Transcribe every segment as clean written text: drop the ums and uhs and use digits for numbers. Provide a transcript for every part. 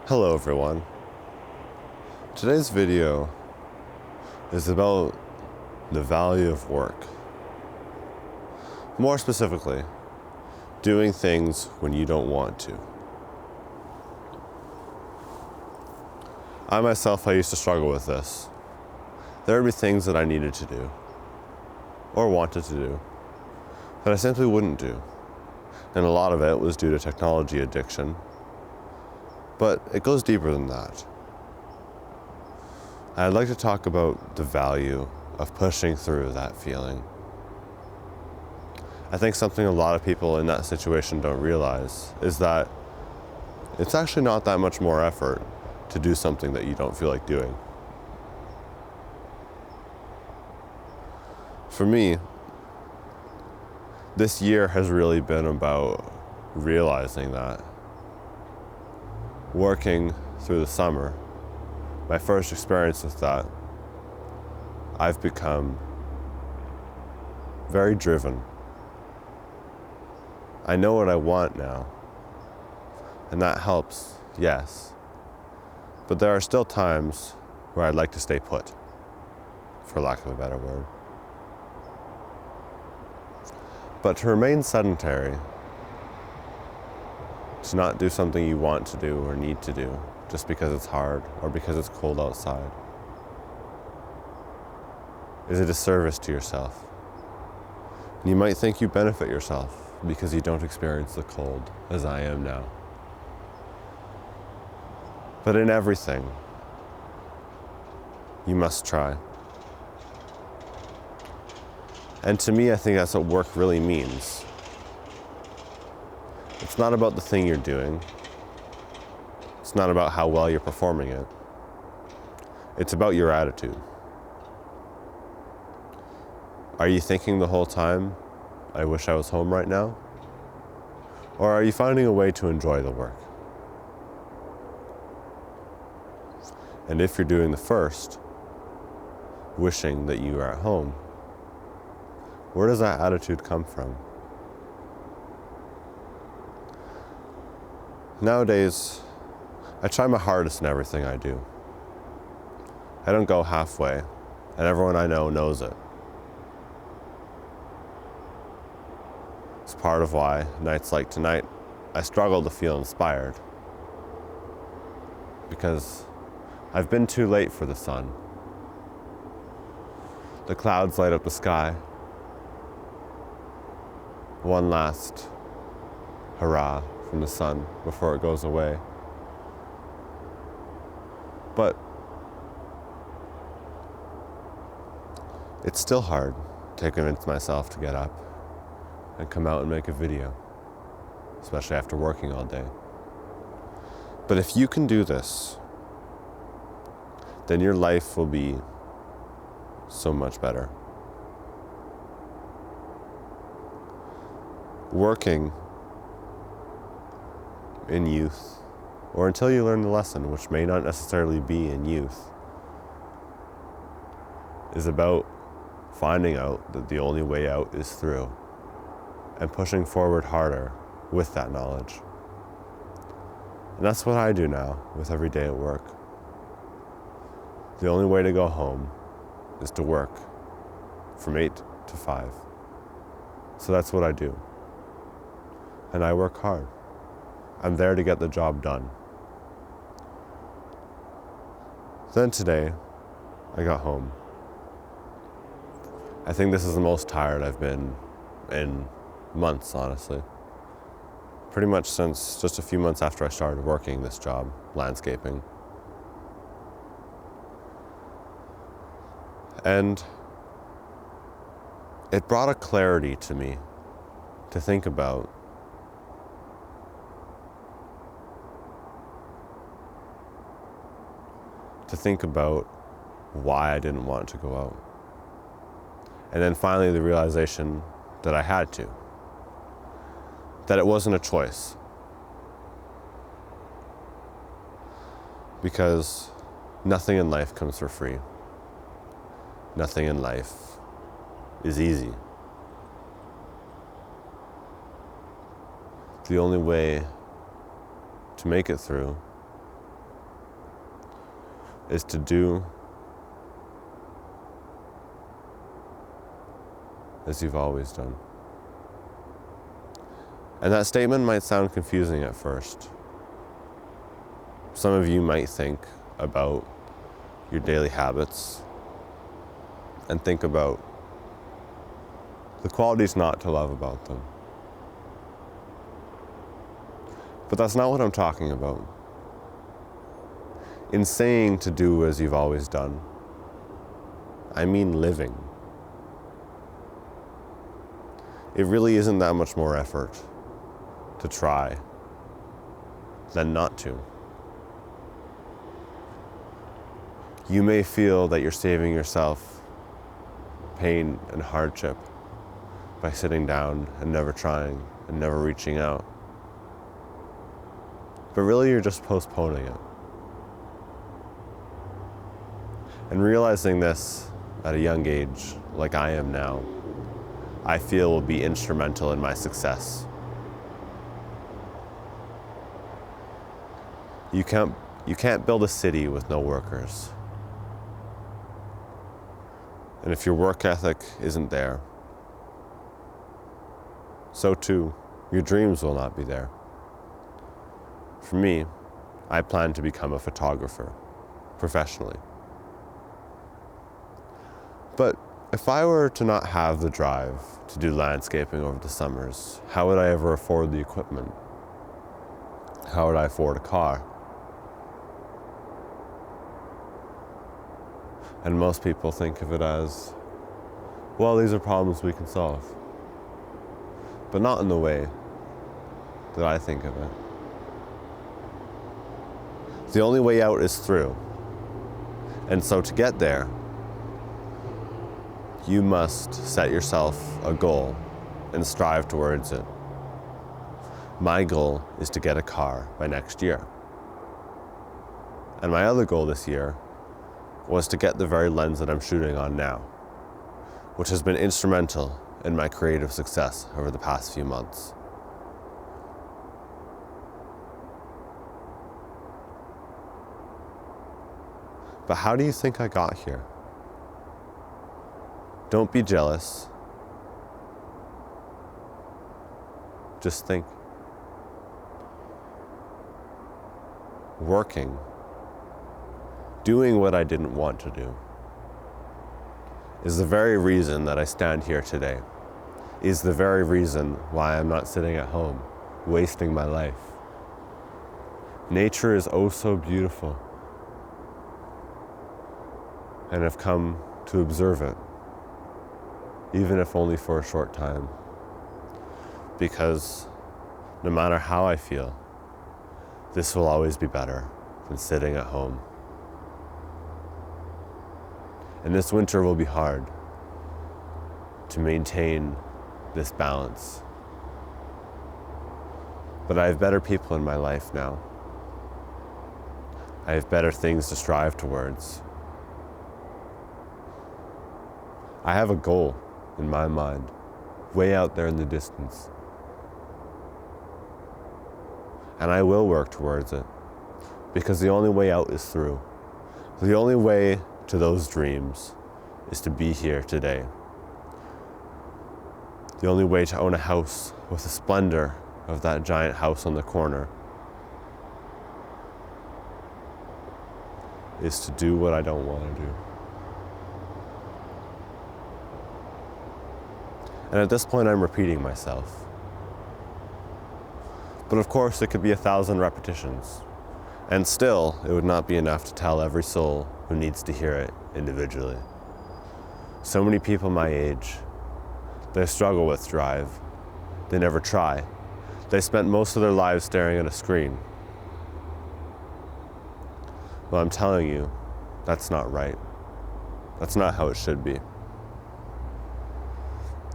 Hello everyone. Today's video is about the value of work. More specifically, doing things when you don't want to. I used to struggle with this. There would be things that I needed to do, or wanted to do, that I simply wouldn't do. And a lot of it was due to technology addiction. But it goes deeper than that. I'd like to talk about the value of pushing through that feeling. I think something a lot of people in that situation don't realize is that it's actually not that much more effort to do something that you don't feel like doing. For me, this year has really been about realizing that. Working through the summer, my first experience with that, I've become very driven. I know what I want now, and that helps, yes. But there are still times where I'd like to stay put, for lack of a better word. But to remain sedentary, to not do something you want to do or need to do just because it's hard or because it's cold outside is a disservice to yourself. And you might think you benefit yourself because you don't experience the cold as I am now. But in everything, you must try. And to me, I think that's what work really means. It's not about the thing you're doing. It's not about how well you're performing it. It's about your attitude. Are you thinking the whole time, I wish I was home right now? Or are you finding a way to enjoy the work? And if you're doing the first, wishing that you were at home, where does that attitude come from? Nowadays, I try my hardest in everything I do. I don't go halfway, and everyone I know knows it. It's part of why, nights like tonight, I struggle to feel inspired. Because I've been too late for the sun. The clouds light up the sky. One last hurrah from the sun before it goes away. But it's still hard to convince myself to get up and come out and make a video, especially after working all day. But if you can do this, then your life will be so much better. Working in youth, or until you learn the lesson, which may not necessarily be in youth, is about finding out that the only way out is through, and pushing forward harder with that knowledge. And that's what I do now with every day at work. The only way to go home is to work from 8 to 5. So that's what I do. And I work hard. I'm there to get the job done. Then today, I got home. I think this is the most tired I've been in months, honestly. Pretty much since just a few months after I started working this job, landscaping. And it brought a clarity to me to think about. To think about why I didn't want to go out. And then finally the realization that I had to. That it wasn't a choice. Because nothing in life comes for free. Nothing in life is easy. The only way to make it through is to do as you've always done. And that statement might sound confusing at first. Some of you might think about your daily habits and think about the qualities not to love about them. But that's not what I'm talking about. In saying to do as you've always done, I mean living. It really isn't that much more effort to try than not to. You may feel that you're saving yourself pain and hardship by sitting down and never trying and never reaching out. But really you're just postponing it. And realizing this at a young age, like I am now, I feel will be instrumental in my success. You can't build a city with no workers. And if your work ethic isn't there, so too, your dreams will not be there. For me, I plan to become a photographer, professionally. But if I were to not have the drive to do landscaping over the summers, how would I ever afford the equipment? How would I afford a car? And most people think of it as, well, these are problems we can solve. But not in the way that I think of it. The only way out is through. And so to get there, you must set yourself a goal and strive towards it. My goal is to get a car by next year. And my other goal this year was to get the very lens that I'm shooting on now, which has been instrumental in my creative success over the past few months. But how do you think I got here? Don't be jealous. Just think. Working, doing what I didn't want to do, is the very reason that I stand here today, is the very reason why I'm not sitting at home, wasting my life. Nature is oh so beautiful, and I've come to observe it, even if only for a short time, because no matter how I feel, this will always be better than sitting at home. And this winter will be hard to maintain this balance. But I have better people in my life now. I have better things to strive towards. I have a goal in my mind, way out there in the distance. And I will work towards it, because the only way out is through. The only way to those dreams is to be here today. The only way to own a house with the splendor of that giant house on the corner is to do what I don't want to do. And at this point, I'm repeating myself. But of course, it could be 1,000 repetitions. And still, it would not be enough to tell every soul who needs to hear it individually. So many people my age, they struggle with drive. They never try. They spent most of their lives staring at a screen. Well, I'm telling you, that's not right. That's not how it should be.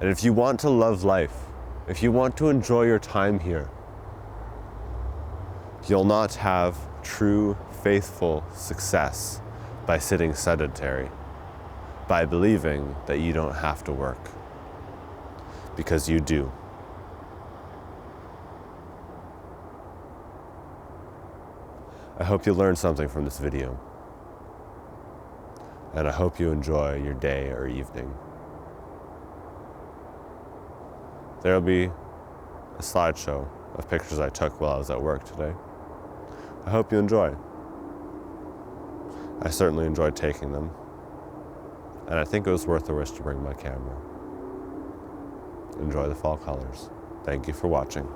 And if you want to love life, if you want to enjoy your time here, you'll not have true, faithful success by sitting sedentary, by believing that you don't have to work, because you do. I hope you learned something from this video. and I hope you enjoy your day or evening. There will be a slideshow of pictures I took while I was at work today. I hope you enjoy. I certainly enjoyed taking them, and I think it was worth the risk to bring my camera. Enjoy the fall colors. Thank you for watching.